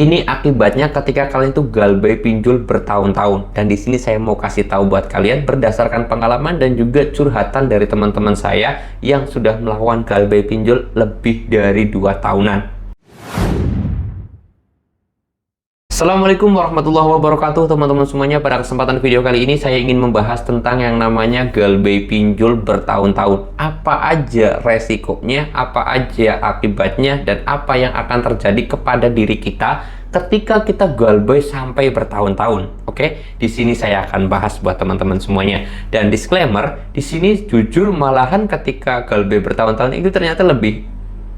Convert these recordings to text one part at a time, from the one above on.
Ini akibatnya ketika kalian tuh galbay pinjol bertahun-tahun. Dan di sini saya mau kasih tahu buat kalian berdasarkan pengalaman dan juga curhatan dari teman-teman saya yang sudah melakukan galbay pinjol lebih dari 2 tahunan. Assalamualaikum warahmatullahi wabarakatuh teman-teman semuanya. Pada kesempatan video kali ini saya ingin membahas tentang yang namanya galbay pinjol bertahun-tahun. Apa aja resikonya, apa aja akibatnya, dan apa yang akan terjadi kepada diri kita ketika kita galbay sampai bertahun-tahun. Oke, di sini saya akan bahas buat teman-teman semuanya. Dan disclaimer, di sini jujur malahan ketika galbay bertahun-tahun itu ternyata lebih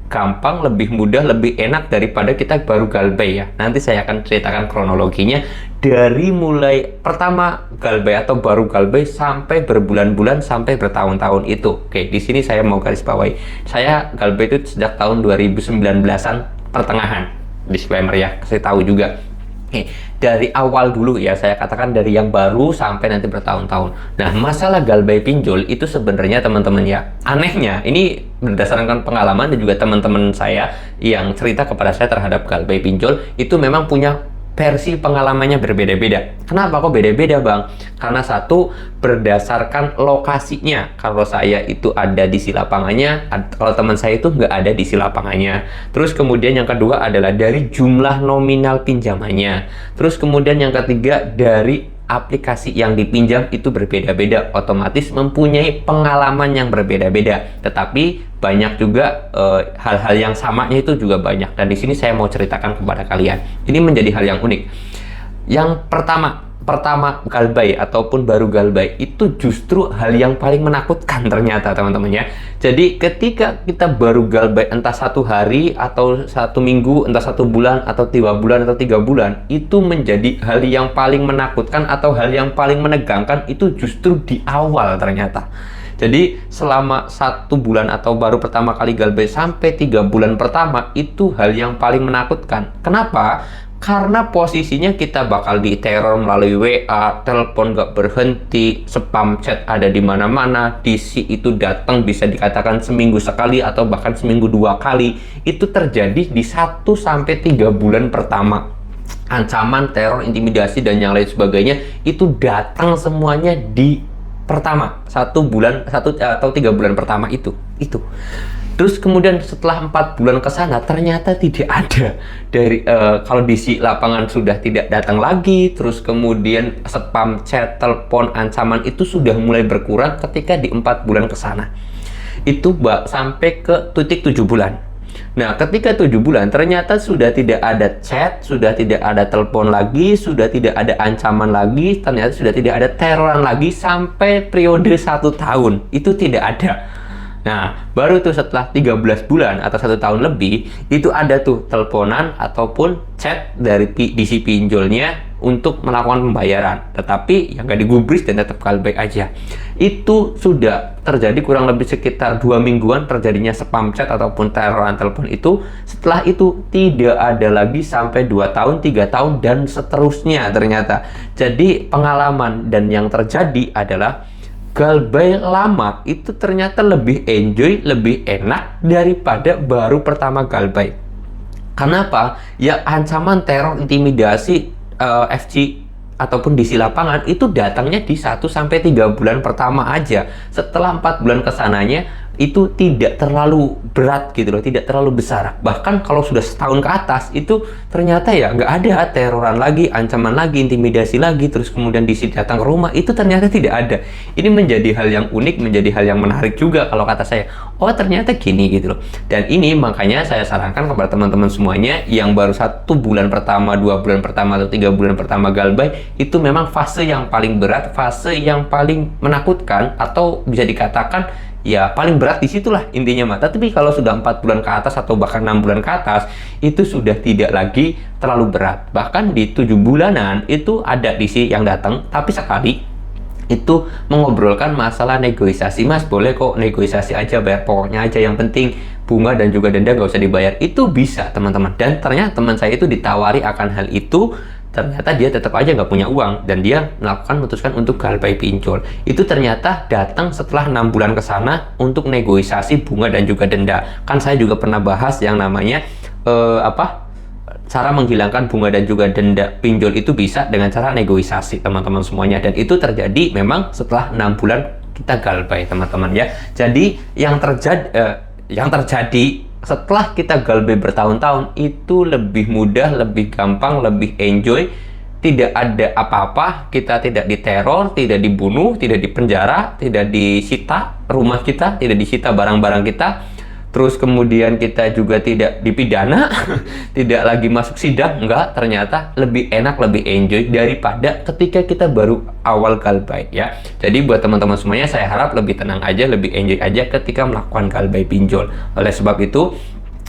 gampang, lebih mudah, lebih enak daripada kita baru galbay ya. Nanti saya akan ceritakan kronologinya dari mulai pertama galbay atau baru galbay sampai berbulan-bulan sampai bertahun-tahun itu. Oke, di sini saya mau garis bawahi. Saya galbay itu sejak tahun 2019-an pertengahan. Disclaimer ya, saya tahu juga. Oke, dari awal dulu ya, saya katakan dari yang baru sampai nanti bertahun-tahun. Nah, masalah galbay pinjol itu sebenarnya teman-teman ya, anehnya ini berdasarkan pengalaman dan juga teman-teman saya yang cerita kepada saya terhadap galbay pinjol itu memang punya versi pengalamannya berbeda-beda. Kenapa kok beda-beda, Bang? Karena satu, berdasarkan lokasinya. Kalau saya itu ada di si lapangannya, kalau teman saya itu nggak ada di si lapangannya. Terus kemudian yang kedua adalah dari jumlah nominal pinjamannya. Terus kemudian yang ketiga dari aplikasi yang dipinjam itu berbeda-beda, otomatis mempunyai pengalaman yang berbeda-beda. Tetapi banyak juga hal-hal yang samanya itu juga banyak. Dan di sini saya mau ceritakan kepada kalian. Ini menjadi hal yang unik. Yang pertama galbay ataupun baru galbay itu justru hal yang paling menakutkan ternyata teman-teman ya. Jadi ketika kita baru galbay entah 1 hari atau 1 minggu, entah 1 bulan atau 2 bulan atau 3 bulan, itu menjadi hal yang paling menakutkan atau hal yang paling menegangkan itu justru di awal ternyata. Jadi selama 1 bulan atau baru pertama kali galbay sampai 3 bulan pertama itu hal yang paling menakutkan. Kenapa? Karena posisinya kita bakal diteror melalui WA, telepon gak berhenti, spam chat ada di mana-mana, DC itu datang bisa dikatakan seminggu sekali atau bahkan seminggu 2 kali. Itu terjadi di 1 sampai 3 bulan pertama. Ancaman, teror, intimidasi dan yang lain sebagainya itu datang semuanya di pertama 1 bulan 1 atau 3 bulan pertama itu. Terus kemudian setelah 4 bulan ke sana ternyata tidak ada dari kalau di si lapangan sudah tidak datang lagi. Terus kemudian spam chat, telepon, ancaman itu sudah mulai berkurang ketika di 4 bulan ke sana. Itu sampai ke titik 7 bulan. Nah, ketika 7 bulan ternyata sudah tidak ada chat, sudah tidak ada telepon lagi, sudah tidak ada ancaman lagi, ternyata sudah tidak ada teroran lagi sampai periode 1 tahun. Itu tidak ada. Nah, baru tuh setelah 13 bulan atau 1 tahun lebih, itu ada tuh teleponan ataupun chat dari DC pinjolnya untuk melakukan pembayaran. Tetapi yang gak digubris dan tetap galbay aja. Itu sudah terjadi kurang lebih sekitar 2 mingguan terjadinya spam chat ataupun teroran telepon itu. Setelah itu tidak ada lagi sampai 2 tahun, 3 tahun, dan seterusnya ternyata. Jadi pengalaman dan yang terjadi adalah galbay lama itu ternyata lebih enjoy, lebih enak daripada baru pertama galbay. Kenapa? Ya ancaman, teror, intimidasi, FG ataupun di lapangan itu datangnya di 1 sampai 3 bulan pertama aja. Setelah 4 bulan kesananya itu tidak terlalu berat gitu loh, tidak terlalu besar. Bahkan kalau sudah setahun ke atas itu ternyata ya nggak ada teroran lagi, ancaman lagi, intimidasi lagi, terus kemudian datang ke rumah itu ternyata tidak ada. Ini menjadi hal yang unik, menjadi hal yang menarik juga kalau kata saya. Oh ternyata gini gitu loh. Dan ini makanya saya sarankan kepada teman-teman semuanya yang baru 1 bulan pertama, 2 bulan pertama atau 3 bulan pertama galbay, itu memang fase yang paling berat, fase yang paling menakutkan, atau bisa dikatakan ya paling berat disitulah intinya mah. Tapi kalau sudah 4 bulan ke atas atau bahkan 6 bulan ke atas itu sudah tidak lagi terlalu berat. Bahkan di 7 bulanan itu ada DC yang datang, tapi sekali itu mengobrolkan masalah negosiasi. Mas boleh kok negosiasi aja, bayar pokoknya aja, yang penting bunga dan juga denda gak usah dibayar. Itu bisa teman-teman. Dan ternyata teman saya itu ditawari akan hal itu, ternyata dia tetap aja nggak punya uang dan dia memutuskan untuk galbay pinjol. Itu ternyata datang setelah 6 bulan ke sana untuk negosiasi bunga dan juga denda. Kan saya juga pernah bahas yang namanya cara menghilangkan bunga dan juga denda pinjol itu bisa dengan cara negosiasi teman-teman semuanya, dan itu terjadi memang setelah 6 bulan kita galbay teman-teman ya. Jadi yang terjadi setelah kita galbay bertahun-tahun itu lebih mudah, lebih gampang, lebih enjoy. Tidak ada apa-apa, kita tidak diteror, tidak dibunuh, tidak dipenjara, tidak disita rumah kita, tidak disita barang-barang kita. Terus kemudian kita juga tidak dipidana, tidak lagi masuk sidang, enggak, ternyata lebih enak, lebih enjoy daripada ketika kita baru awal galbay ya. Jadi buat teman-teman semuanya, saya harap lebih tenang aja, lebih enjoy aja ketika melakukan galbay pinjol. Oleh sebab itu,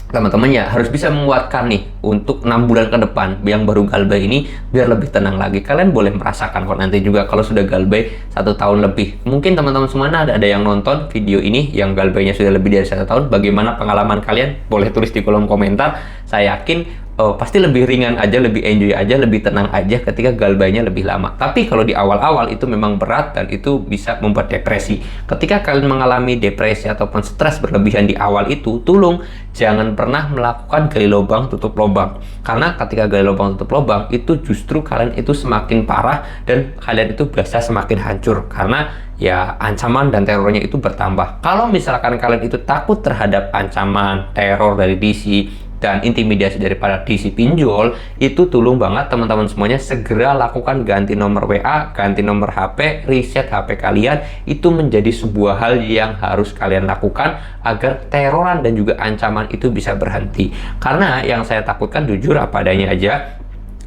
teman-teman ya harus bisa menguatkan nih untuk 6 bulan ke depan yang baru galbay ini biar lebih tenang lagi. Kalian boleh merasakan kok nanti juga kalau sudah galbay 1 tahun lebih. Mungkin teman-teman semuanya ada yang nonton video ini yang galbaynya sudah lebih dari 1 tahun. Bagaimana pengalaman kalian? Boleh tulis di kolom komentar. Saya yakin pasti lebih ringan aja, lebih enjoy aja, lebih tenang aja ketika galbaynya lebih lama. Tapi kalau di awal-awal itu memang berat dan itu bisa membuat depresi. Ketika kalian mengalami depresi ataupun stres berlebihan di awal itu, tolong jangan pernah melakukan gali lubang tutup lubang. Karena ketika gali lubang tutup lubang itu justru kalian itu semakin parah dan kalian itu bisa semakin hancur karena ya ancaman dan terornya itu bertambah. Kalau misalkan kalian itu takut terhadap ancaman, teror dari DC dan intimidasi daripada DC pinjol, itu tolong banget teman-teman semuanya segera lakukan ganti nomor WA, ganti nomor HP, reset HP kalian. Itu menjadi sebuah hal yang harus kalian lakukan agar teroran dan juga ancaman itu bisa berhenti. Karena yang saya takutkan jujur apa adanya aja,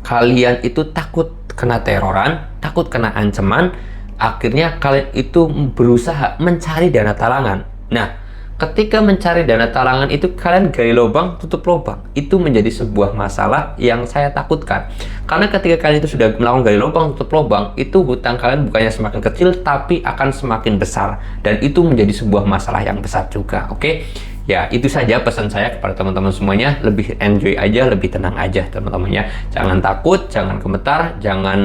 kalian itu takut kena teroran, takut kena ancaman, akhirnya kalian itu berusaha mencari dana talangan. Nah, ketika mencari dana talangan itu kalian gali lubang tutup lubang, itu menjadi sebuah masalah yang saya takutkan. Karena ketika kalian itu sudah melakukan gali lubang tutup lubang, itu hutang kalian bukannya semakin kecil tapi akan semakin besar, dan itu menjadi sebuah masalah yang besar juga. Oke, ya itu saja pesan saya kepada teman-teman semuanya, lebih enjoy aja, lebih tenang aja teman-teman ya. Jangan takut, jangan gemetar, jangan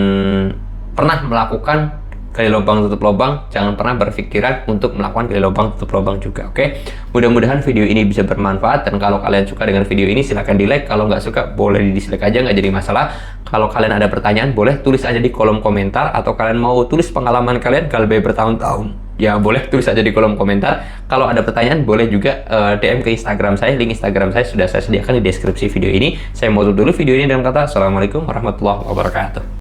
pernah melakukan gali lubang tutup lubang, jangan pernah berpikiran untuk melakukan gali lubang tutup lubang juga. Oke, mudah-mudahan video ini bisa bermanfaat, dan kalau kalian suka dengan video ini silahkan di like, kalau nggak suka boleh di dislike aja, nggak jadi masalah. Kalau kalian ada pertanyaan boleh tulis aja di kolom komentar, atau kalian mau tulis pengalaman kalian galbay bertahun-tahun ya boleh tulis aja di kolom komentar. Kalau ada pertanyaan boleh juga DM ke Instagram saya, link Instagram saya sudah saya sediakan di deskripsi video ini. Saya mau tutup dulu video ini dengan kata assalamualaikum warahmatullahi wabarakatuh.